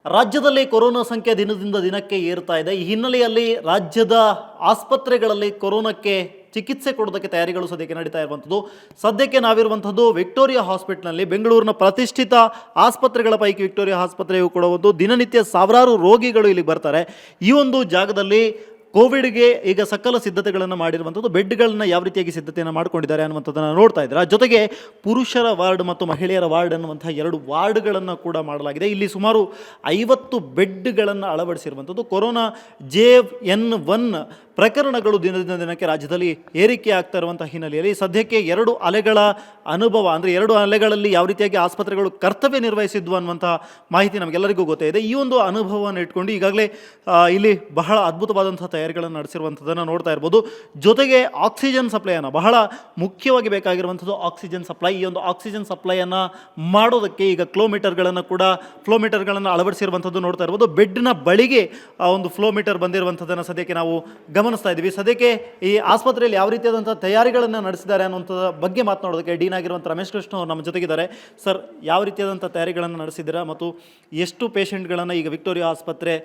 ರಾಜ್ಯದಲ್ಲಿ ಕೊರೋನಾ ಸಂಖ್ಯೆ ದಿನದಿಂದ ದಿನಕ್ಕೆ ಏರ್ತಾ ಇದೆ. ಈ ಹಿನ್ನೆಲೆಯಲ್ಲಿ ರಾಜ್ಯದ ಆಸ್ಪತ್ರೆಗಳಲ್ಲಿ ಕೊರೋನಾಕ್ಕೆ ಚಿಕಿತ್ಸೆ ಕೊಡೋದಕ್ಕೆ ತಯಾರಿಗಳು ಸದ್ಯಕ್ಕೆ ನಡೀತಾ ಇರುವಂಥದ್ದು. ಸದ್ಯಕ್ಕೆ ನಾವಿರುವಂಥದ್ದು ವಿಕ್ಟೋರಿಯಾ ಹಾಸ್ಪಿಟಲ್ನಲ್ಲಿ, ಬೆಂಗಳೂರಿನ ಪ್ರತಿಷ್ಠಿತ ಆಸ್ಪತ್ರೆಗಳ ಪೈಕಿ ವಿಕ್ಟೋರಿಯಾ ಆಸ್ಪತ್ರೆಯು ಕೂಡ ಒಂದು. ದಿನನಿತ್ಯ ಸಾವಿರಾರು ರೋಗಿಗಳು ಇಲ್ಲಿಗೆ ಬರ್ತಾರೆ. ಈ ಒಂದು ಜಾಗದಲ್ಲಿ ಕೋವಿಡ್ಗೆ ಈಗ ಸಕಲ ಸಿದ್ಧತೆಗಳನ್ನು ಮಾಡಿರುವಂಥದ್ದು. ಬೆಡ್ಗಳನ್ನು ಯಾವ ರೀತಿಯಾಗಿ ಸಿದ್ಧತೆಯನ್ನು ಮಾಡ್ಕೊಂಡಿದ್ದಾರೆ ಅನ್ನುವಂಥದ್ದನ್ನು ನೋಡ್ತಾ ಇದ್ದಾರೆ. ಜೊತೆಗೆ ಪುರುಷರ ವಾರ್ಡ್ ಮತ್ತು ಮಹಿಳೆಯರ ವಾರ್ಡ್ ಅನ್ನುವಂಥ 2 ವಾರ್ಡ್ಗಳನ್ನು ಕೂಡ ಮಾಡಲಾಗಿದೆ. ಇಲ್ಲಿ ಸುಮಾರು 50 ಬೆಡ್ಗಳನ್ನು ಅಳವಡಿಸಿರುವಂಥದ್ದು. ಕೊರೋನಾ JN1 ಪ್ರಕರಣಗಳು ದಿನದಿಂದ ದಿನಕ್ಕೆ ರಾಜ್ಯದಲ್ಲಿ ಏರಿಕೆ ಆಗ್ತಾ ಇರುವಂಥ ಹಿನ್ನೆಲೆಯಲ್ಲಿ ಸದ್ಯಕ್ಕೆ 2 ಅಲೆಗಳ ಅನುಭವ, ಅಂದರೆ 2 ಅಲೆಗಳಲ್ಲಿ ಯಾವ ರೀತಿಯಾಗಿ ಆಸ್ಪತ್ರೆಗಳು ಕರ್ತವ್ಯ ನಿರ್ವಹಿಸಿದ್ವು ಅನ್ನುವಂಥ ಮಾಹಿತಿ ನಮಗೆಲ್ಲರಿಗೂ ಗೊತ್ತೇ ಇದೆ. ಈ ಒಂದು ಅನುಭವವನ್ನು ಇಟ್ಕೊಂಡು ಈಗಾಗಲೇ ಇಲ್ಲಿ ಬಹಳ ಅದ್ಭುತವಾದಂಥ ತಯಾರಿಗಳನ್ನು ನಡೆಸಿರುವಂಥದ್ದನ್ನು ನೋಡ್ತಾ ಇರ್ಬೋದು. ಜೊತೆಗೆ ಆಕ್ಸಿಜನ್ ಸಪ್ಲೈಯನ್ನು, ಬಹಳ ಮುಖ್ಯವಾಗಿ ಬೇಕಾಗಿರುವಂಥದ್ದು ಆಕ್ಸಿಜನ್ ಸಪ್ಲೈ. ಈ ಒಂದು ಆಕ್ಸಿಜನ್ ಸಪ್ಲೈಯನ್ನು ಮಾಡೋದಕ್ಕೆ ಈಗ ಫ್ಲೋಮೀಟರ್ಗಳನ್ನು ಅಳವಡಿಸಿರುವಂಥದ್ದು ನೋಡ್ತಾ ಇರ್ಬೋದು. ಬೆಡ್ನ ಬಳಿಗೆ ಒಂದು ಫ್ಲೋಮೀಟರ್ ಬಂದಿರುವಂಥದ್ದನ್ನು ಸದ್ಯಕ್ಕೆ ನಾವು ಗಮನಿಸ್ತಾ ಇದ್ದೀವಿ. ಸದ್ಯಕ್ಕೆ ಈ ಆಸ್ಪತ್ರೆಯಲ್ಲಿ ಯಾವ ರೀತಿಯಾದಂಥ ತಯಾರಿಗಳನ್ನು ನಡೆಸಿದ್ದಾರೆ ಅನ್ನುವಂಥದ್ದು ಬಗ್ಗೆ ಮಾತನಾಡೋದಕ್ಕೆ ಡೀನ್ ಆಗಿರುವಂಥ ರಮೇಶ್ ಕೃಷ್ಣ ಅವರು ನಮ್ಮ ಜೊತೆಗಿದ್ದಾರೆ. ಸರ್, ಯಾವ ರೀತಿಯಾದಂಥ ತಯಾರಿಗಳನ್ನು ನಡೆಸಿದ್ದೀರಾ ಮತ್ತು ಎಷ್ಟು ಪೇಷಂಟ್ಗಳನ್ನು ಈಗ ವಿಕ್ಟೋರಿಯಾ ಆಸ್ಪತ್ರೆ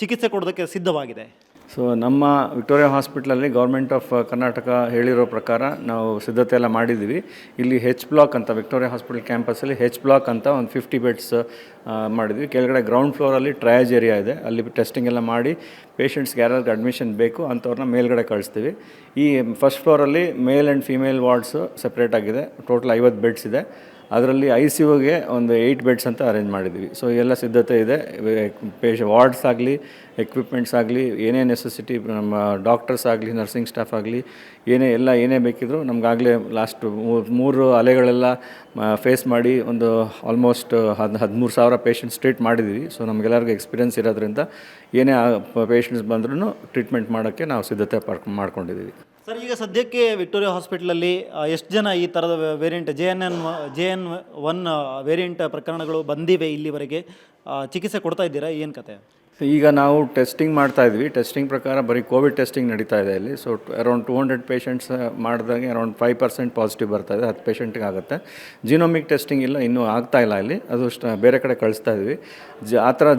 ಚಿಕಿತ್ಸೆ ಕೊಡೋದಕ್ಕೆ ಸಿದ್ಧವಾಗಿದೆ? ಸೊ ನಮ್ಮ ವಿಕ್ಟೋರಿಯಾ ಹಾಸ್ಪಿಟ್ಲಲ್ಲಿ ಗೌರ್ಮೆಂಟ್ ಆಫ್ ಕರ್ನಾಟಕ ಹೇಳಿರೋ ಪ್ರಕಾರ ನಾವು ಸಿದ್ಧತೆ ಎಲ್ಲ ಮಾಡಿದ್ದೀವಿ. ಇಲ್ಲಿ H-ಬ್ಲಾಕ್ ಅಂತ, ವಿಕ್ಟೋರಿಯಾ ಹಾಸ್ಪಿಟಲ್ ಕ್ಯಾಂಪಸಲ್ಲಿ H-ಬ್ಲಾಕ್ ಅಂತ ಒಂದು 50 ಬೆಡ್ಸ್ ಮಾಡಿದ್ವಿ. ಕೆಳಗಡೆ ಗ್ರೌಂಡ್ ಫ್ಲೋರಲ್ಲಿ ಟ್ರಯೇಜ್ ಏರಿಯಾ ಇದೆ. ಅಲ್ಲಿ ಟೆಸ್ಟಿಂಗ್ ಎಲ್ಲ ಮಾಡಿ ಪೇಷಂಟ್ಸ್ಗೆ ಯಾರ್ಯಾರಿಗೆ ಅಡ್ಮಿಷನ್ ಬೇಕು ಅಂಥವ್ರನ್ನ ಮೇಲ್ಗಡೆ ಕಳಿಸ್ತೀವಿ. ಈ ಫಸ್ಟ್ ಫ್ಲೋರಲ್ಲಿ male and female wards separate ಆಗಿದೆ. ಟೋಟಲ್ 50 ಬೆಡ್ಸ್ ಇದೆ. ಅದರಲ್ಲಿ ICUಗೆ ಒಂದು 8 ಬೆಡ್ಸ್ ಅಂತ ಅರೇಂಜ್ ಮಾಡಿದ್ವಿ. ಸೊ ಎಲ್ಲ ಸಿದ್ಧತೆ ಇದೆ. ವಾರ್ಡ್ಸ್ ಆಗಲಿ, ಎಕ್ವಿಪ್ಮೆಂಟ್ಸ್ ಆಗಲಿ, ಏನೇ ನೆಸೆಸಿಟಿ, ನಮ್ಮ ಡಾಕ್ಟರ್ಸ್ ಆಗಲಿ, ನರ್ಸಿಂಗ್ ಸ್ಟಾಫ್ ಆಗಲಿ, ಏನೇ ಬೇಕಿದ್ರು ನಮಗಾಗಲೇ ಲಾಸ್ಟ್ 3 ಅಲೆಗಳೆಲ್ಲ ಫೇಸ್ ಮಾಡಿ ಒಂದು ಆಲ್ಮೋಸ್ಟ್ 13,000 ಪೇಷಂಟ್ಸ್ ಟ್ರೀಟ್ ಮಾಡಿದ್ದೀವಿ. ಸೊ ನಮಗೆಲ್ಲರಿಗೂ ಎಕ್ಸ್ಪೀರಿಯನ್ಸ್ ಇರೋದ್ರಿಂದ ಏನೇ ಪೇಷಂಟ್ಸ್ ಬಂದ್ರೂ ಟ್ರೀಟ್ಮೆಂಟ್ ಮಾಡೋಕ್ಕೆ ನಾವು ಸಿದ್ಧತೆ ಮಾಡ್ಕೊಂಡಿದ್ದೀವಿ. ಸರ್, ಈಗ ಸದ್ಯಕ್ಕೆ ವಿಕ್ಟೋರಿಯಾ ಹಾಸ್ಪಿಟಲಲ್ಲಿ ಎಷ್ಟು ಜನ ಈ ಥರದ ವೇರಿಯಂಟ್ JN1 ವೇರಿಯಂಟ್ ಪ್ರಕರಣಗಳು ಬಂದಿವೆ ಇಲ್ಲಿವರೆಗೆ? ಚಿಕಿತ್ಸೆ ಕೊಡ್ತಾ ಇದ್ದೀರಾ? ಏನು ಕತೆ? ಈಗ ನಾವು ಟೆಸ್ಟಿಂಗ್ ಮಾಡ್ತಾಯಿದ್ವಿ. ಟೆಸ್ಟಿಂಗ್ ಪ್ರಕಾರ ಬರೀ ಕೋವಿಡ್ ಟೆಸ್ಟಿಂಗ್ ನಡೀತಾ ಇದೆ ಇಲ್ಲಿ. ಸೊ ಅರೌಂಡ್ 200 ಪೇಷಂಟ್ಸ್ ಮಾಡಿದಾಗೆ ಅರೌಂಡ್ 5% ಪಾಸಿಟಿವ್ ಬರ್ತಾಯಿದೆ. 10 ಪೇಷಂಟ್ಗೆ ಆಗುತ್ತೆ. ಜಿನೋಮಿಕ್ ಟೆಸ್ಟಿಂಗ್ ಇನ್ನೂ ಆಗ್ತಾಯಿಲ್ಲ ಇಲ್ಲಿ. ಅದು ಬೇರೆ ಕಡೆ ಕಳಿಸ್ತಾ ಇದ್ವಿ. ಆ ಥರ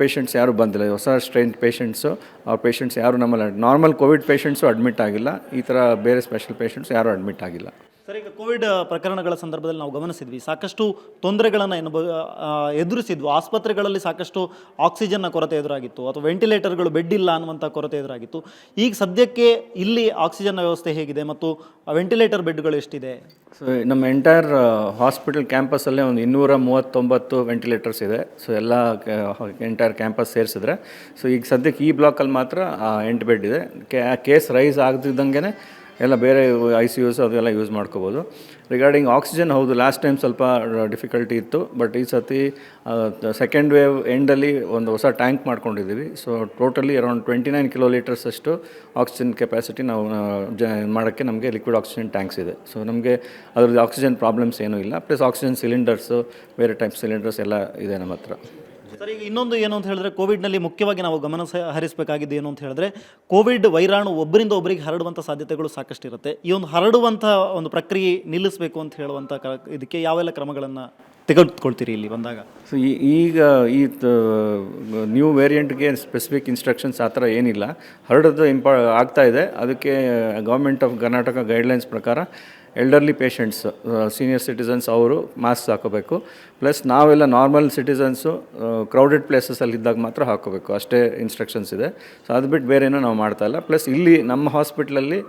ಪೇಷಂಟ್ಸ್ ಯಾರೂ ಬಂದಿಲ್ಲ. ಹೊಸ ಸ್ಟ್ರೈನ್ ಪೇಷಂಟ್ಸು ಅವ್ರ ಪೇಷಂಟ್ಸ್ ಯಾರು ನಮ್ಮಲ್ಲಿ ನಾರ್ಮಲ್ ಕೋವಿಡ್ ಪೇಷಂಟ್ಸು ಅಡ್ಮಿಟ್ ಆಗಿಲ್ಲ. ಈ ಥರ ಬೇರೆ ಸ್ಪೆಷಲ್ ಪೇಷಂಟ್ಸ್ ಯಾರೂ ಅಡ್ಮಿಟ್ ಆಗಿಲ್ಲ. ಸರ್, ಈಗ ಕೋವಿಡ್ ಪ್ರಕರಣಗಳ ಸಂದರ್ಭದಲ್ಲಿ ನಾವು ಗಮನಿಸಿದ್ವಿ, ಸಾಕಷ್ಟು ತೊಂದರೆಗಳನ್ನು ಎದುರಿಸಿದ್ವು. ಆಸ್ಪತ್ರೆಗಳಲ್ಲಿ ಸಾಕಷ್ಟು ಆಕ್ಸಿಜನ್ನ ಕೊರತೆ ಎದುರಾಗಿತ್ತು, ಅಥವಾ ವೆಂಟಿಲೇಟರ್ಗಳು ಬೆಡ್ ಇಲ್ಲ ಅನ್ನುವಂಥ ಕೊರತೆ ಎದುರಾಗಿತ್ತು. ಈಗ ಸದ್ಯಕ್ಕೆ ಇಲ್ಲಿ ಆಕ್ಸಿಜನ್ ವ್ಯವಸ್ಥೆ ಹೇಗಿದೆ ಮತ್ತು ವೆಂಟಿಲೇಟರ್ ಬೆಡ್ಗಳು ಎಷ್ಟಿದೆ? ಸೊ ನಮ್ಮ ಎಂಟೈರ್ ಹಾಸ್ಪಿಟಲ್ ಕ್ಯಾಂಪಸಲ್ಲೇ ಒಂದು 239 ವೆಂಟಿಲೇಟರ್ಸ್ ಇದೆ. ಸೊ ಎಲ್ಲ ಎಂಟೈರ್ ಕ್ಯಾಂಪಸ್ ಸೇರಿಸಿದ್ರೆ, ಸೊ ಈಗ ಸದ್ಯಕ್ಕೆ ಈ ಬ್ಲಾಕಲ್ಲಿ ಮಾತ್ರ 8 ಬೆಡ್ ಇದೆ. ಕೇಸ್ ರೈಸ್ ಆಗದಿದ್ದಂಗೆ ಎಲ್ಲ ಬೇರೆ ICUs ಅದೆಲ್ಲ ಯೂಸ್ ಮಾಡ್ಕೋಬೋದು. ರಿಗಾರ್ಡಿಂಗ್ ಆಕ್ಸಿಜನ್, ಹೌದು, ಲಾಸ್ಟ್ ಟೈಮ್ ಸ್ವಲ್ಪ ಡಿಫಿಕಲ್ಟಿ ಇತ್ತು. ಬಟ್ ಈ ಸತಿ ಸೆಕೆಂಡ್ ವೇವ್ ಎಂಡಲ್ಲಿ ಒಂದು ಹೊಸ ಟ್ಯಾಂಕ್ ಮಾಡ್ಕೊಂಡಿದ್ದೀವಿ. ಸೊ ಟೋಟಲಿ ಅರೌಂಡ್ 29 ಕಿಲೋಲೀಟರ್ಸ್ ಅಷ್ಟು ಆಕ್ಸಿಜನ್ ಕೆಪಾಸಿಟಿ ನಾವು ಮಾಡೋಕ್ಕೆ ನಮಗೆ ಲಿಕ್ವಿಡ್ ಆಕ್ಸಿಜನ್ ಟ್ಯಾಂಕ್ಸ್ ಇದೆ. ಸೊ ನಮಗೆ ಅದ್ರದ್ದು ಆಕ್ಸಿಜನ್ ಪ್ರಾಬ್ಲಮ್ಸ್ ಏನೂ ಇಲ್ಲ. ಪ್ಲಸ್ ಆಕ್ಸಿಜನ್ ಸಿಲಿಂಡರ್ಸು, ಬೇರೆ ಟೈಪ್ ಸಿಲಿಂಡರ್ಸ್ ಎಲ್ಲ ಇದೆ ನಮ್ಮ ಹತ್ರ. ಸರ್, ಈಗ ಇನ್ನೊಂದು ಏನು ಅಂತ ಹೇಳಿದ್ರೆ, ಕೋವಿಡ್ನಲ್ಲಿ ಮುಖ್ಯವಾಗಿ ನಾವು ಗಮನ ಹರಿಸಬೇಕಾಗಿದ್ದು ಏನು ಅಂತ ಹೇಳಿದ್ರೆ, ಕೋವಿಡ್ ವೈರಾಣು ಒಬ್ಬರಿಂದ ಒಬ್ಬರಿಗೆ ಹರಡುವಂಥ ಸಾಧ್ಯತೆಗಳು ಸಾಕಷ್ಟು ಇರುತ್ತೆ. ಈ ಒಂದು ಹರಡುವಂಥ ಒಂದು ಪ್ರಕ್ರಿಯೆ ನಿಲ್ಲಿಸಬೇಕು ಅಂತ ಹೇಳುವಂಥ ಇದಕ್ಕೆ ಯಾವೆಲ್ಲ ಕ್ರಮಗಳನ್ನು ತೆಗೆದುಕೊಳ್ತೀರಿ ಇಲ್ಲಿ ಬಂದಾಗ? ಸೊ ಈಗ ಈ ನ್ಯೂ ವೇರಿಯಂಟ್ಗೆ ಸ್ಪೆಸಿಫಿಕ್ ಇನ್ಸ್ಟ್ರಕ್ಷನ್ಸ್ ಆ ಥರ ಏನಿಲ್ಲ. ಹರಡೋದು ಆಗ್ತಾ ಇದೆ. ಅದಕ್ಕೆ ಗೌರ್ಮೆಂಟ್ ಆಫ್ ಕರ್ನಾಟಕ ಗೈಡ್ಲೈನ್ಸ್ ಪ್ರಕಾರ ಎಲ್ಡರ್ಲಿ ಪೇಷಂಟ್ಸ್, ಸೀನಿಯರ್ ಸಿಟಿಸನ್ಸ್ ಅವರು ಮಾಸ್ಕ್ ಹಾಕೋಬೇಕು. ಪ್ಲಸ್ ನಾವೆಲ್ಲ ನಾರ್ಮಲ್ ಸಿಟಿಸನ್ಸು ಕ್ರೌಡೆಡ್ ಪ್ಲೇಸಸಲ್ಲಿ ಇದ್ದಾಗ ಮಾತ್ರ ಹಾಕೋಬೇಕು, ಅಷ್ಟೇ ಇನ್ಸ್ಟ್ರಕ್ಷನ್ಸ್ ಇದೆ. ಸೊ ಅದು ಬಿಟ್ಟು ಬೇರೆ ಏನೂ ನಾವು ಮಾಡ್ತಾಯಿಲ್ಲ. ಪ್ಲಸ್ ಇಲ್ಲಿ ನಮ್ಮ ಹಾಸ್ಪಿಟ್ಲಲ್ಲಿ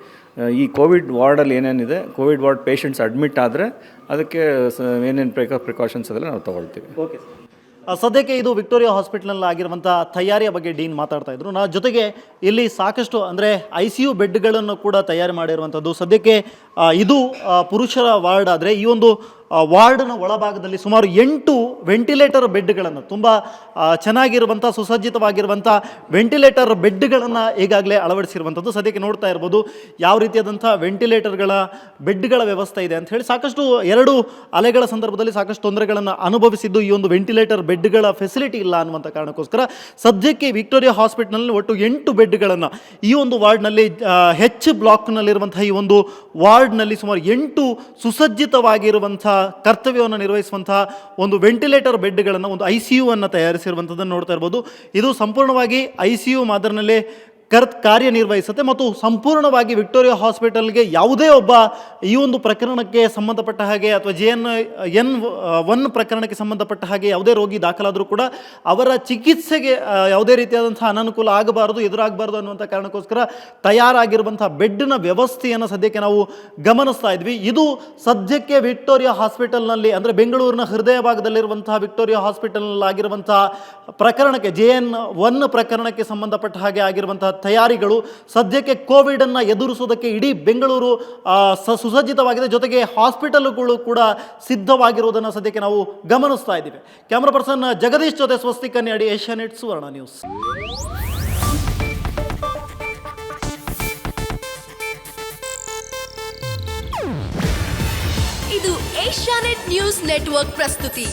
ಈ ಕೋವಿಡ್ ವಾರ್ಡಲ್ಲಿ ಏನೇನಿದೆ, ಕೋವಿಡ್ ವಾರ್ಡ್ ಪೇಷಂಟ್ಸ್ ಅಡ್ಮಿಟ್ ಆದರೆ ಅದಕ್ಕೆ ಏನೇನು ಪ್ರಿಕಾಷನ್ಸ್ ಅದೆಲ್ಲ ನಾವು ತೊಗೊಳ್ತೀವಿ. ಓಕೆ ಸರ್, ಸದ್ಯಕ್ಕೆ ಇದು ವಿಕ್ಟೋರಿಯಾ ಹಾಸ್ಪಿಟಲ್ನಲ್ಲಿ ಆಗಿರುವಂಥ ತಯಾರಿಯ ಬಗ್ಗೆ ಡೀನ್ ಮಾತಾಡ್ತಾ ಇದ್ರು. ಜೊತೆಗೆ ಇಲ್ಲಿ ಸಾಕಷ್ಟು, ಅಂದರೆ ICU ಬೆಡ್ಗಳನ್ನು ಕೂಡ ತಯಾರಿ ಮಾಡಿರುವಂಥದ್ದು. ಸದ್ಯಕ್ಕೆ ಇದು ಪುರುಷರ ವಾರ್ಡ್ ಆದರೆ, ಈ ಒಂದು ವಾರ್ಡ್ನ ಒಳಭಾಗದಲ್ಲಿ ಸುಮಾರು 8 ವೆಂಟಿಲೇಟರ್ ಬೆಡ್ಗಳನ್ನು, ತುಂಬ ಚೆನ್ನಾಗಿರುವಂಥ ಸುಸಜ್ಜಿತವಾಗಿರುವಂಥ ವೆಂಟಿಲೇಟರ್ ಬೆಡ್ಗಳನ್ನು ಈಗಾಗಲೇ ಅಳವಡಿಸಿರುವಂಥದ್ದು. ಸದ್ಯಕ್ಕೆ ನೋಡ್ತಾ ಇರ್ಬೋದು ಯಾವ ರೀತಿಯಾದಂಥ ವೆಂಟಿಲೇಟರ್ಗಳ ಬೆಡ್ಗಳ ವ್ಯವಸ್ಥೆ ಇದೆ ಅಂತ ಹೇಳಿ. ಸಾಕಷ್ಟು 2 ಅಲೆಗಳ ಸಂದರ್ಭದಲ್ಲಿ ಸಾಕಷ್ಟು ತೊಂದರೆಗಳನ್ನು ಅನುಭವಿಸಿದ್ದು ಈ ಒಂದು ವೆಂಟಿಲೇಟರ್ ಬೆಡ್ಗಳ ಫೆಸಿಲಿಟಿ ಇಲ್ಲ ಅನ್ನುವಂಥ ಕಾರಣಕ್ಕೋಸ್ಕರ ಸದ್ಯಕ್ಕೆ ವಿಕ್ಟೋರಿಯಾ ಹಾಸ್ಪಿಟಲ್ನಲ್ಲಿ ಒಟ್ಟು 8 ಬೆಡ್ಗಳನ್ನು ಈ ಒಂದು ವಾರ್ಡ್ನಲ್ಲಿ, H ಬ್ಲಾಕ್ನಲ್ಲಿರುವಂಥ ಈ ಒಂದು ವಾರ್ಡ್ನಲ್ಲಿ ಸುಮಾರು 8 ಸುಸಜ್ಜಿತವಾಗಿರುವಂಥ ಕರ್ತವ್ಯವನ್ನು ನಿರ್ವಹಿಸುವಂತಹ ಒಂದು ವೆಂಟಿಲೇಟರ್ ಬೆಡ್ಗಳನ್ನು, ಒಂದು ICU ಅನ್ನು ತಯಾರಿಸಿರುವಂಥದ್ದನ್ನು ನೋಡ್ತಾ ಇರ್ಬೋದು. ಇದು ಸಂಪೂರ್ಣವಾಗಿ ICU ಮಾದರಿನಲ್ಲೇ ಕಾರ್ಯನಿರ್ವಹಿಸುತ್ತೆ ಮತ್ತು ಸಂಪೂರ್ಣವಾಗಿ ವಿಕ್ಟೋರಿಯಾ ಹಾಸ್ಪಿಟಲ್ಗೆ ಯಾವುದೇ ಒಬ್ಬ ಈ ಒಂದು ಪ್ರಕರಣಕ್ಕೆ ಸಂಬಂಧಪಟ್ಟ ಹಾಗೆ ಅಥವಾ JN1 ಪ್ರಕರಣಕ್ಕೆ ಸಂಬಂಧಪಟ್ಟ ಹಾಗೆ ಯಾವುದೇ ರೋಗಿ ದಾಖಲಾದರೂ ಕೂಡ ಅವರ ಚಿಕಿತ್ಸೆಗೆ ಯಾವುದೇ ರೀತಿಯಾದಂಥ ಅನಾನುಕೂಲ ಆಗಬಾರದು, ಎದುರಾಗಬಾರ್ದು ಅನ್ನುವಂಥ ಕಾರಣಕ್ಕೋಸ್ಕರ ತಯಾರಾಗಿರುವಂಥ ಬೆಡ್ನ ವ್ಯವಸ್ಥೆಯನ್ನು ಸದ್ಯಕ್ಕೆ ನಾವು ಗಮನಿಸ್ತಾ ಇದ್ವಿ. ಇದು ಸದ್ಯಕ್ಕೆ ವಿಕ್ಟೋರಿಯಾ ಹಾಸ್ಪಿಟಲ್ನಲ್ಲಿ, ಅಂದರೆ ಬೆಂಗಳೂರಿನ ಹೃದಯ ಭಾಗದಲ್ಲಿರುವಂತಹ ವಿಕ್ಟೋರಿಯಾ ಹಾಸ್ಪಿಟಲ್ನಲ್ಲಿ ಆಗಿರುವಂತಹ ಪ್ರಕರಣಕ್ಕೆ, JN1 ಪ್ರಕರಣಕ್ಕೆ ಸಂಬಂಧಪಟ್ಟ ಹಾಗೆ ಆಗಿರುವಂತಹ ತಯಾರಿಗಳು. ಸದ್ಯಕ್ಕೆ ಕೋವಿಡನ್ನು ಎದುರಿಸೋದಕ್ಕೆ ಇಡೀ ಬೆಂಗಳೂರು ಸುಸಜ್ಜಿತವಾಗಿದೆ, ಜೊತೆಗೆ ಹಾಸ್ಪಿಟಲ್ಗಳು ಕೂಡ ಸಿದ್ಧವಾಗಿರುವುದನ್ನು ಸದ್ಯಕ್ಕೆ ನಾವು ಗಮನಿಸ್ತಾ ಇದ್ದೀವಿ. ಕ್ಯಾಮ್ರಾ ಪರ್ಸನ್ ಜಗದೀಶ್ ಜೊತೆ ಸ್ವಸ್ತಿಕ್ ಕನ್ಯಾಡಿ, ಏಷ್ಯಾನೆಟ್ ಸುವರ್ಣ ನ್ಯೂಸ್. ಇದು ಏಷ್ಯಾನೆಟ್ ನ್ಯೂಸ್ ನೆಟ್ವರ್ಕ್ ಪ್ರಸ್ತುತಿ.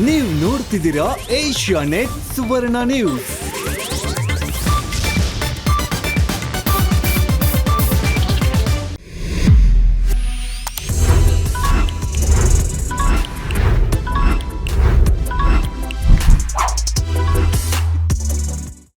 ನೀವು ನೋಡ್ತಿದ್ದೀರಾ ಏಷ್ಯಾನೆಟ್ ಸುವರ್ಣ ನ್ಯೂಸ್.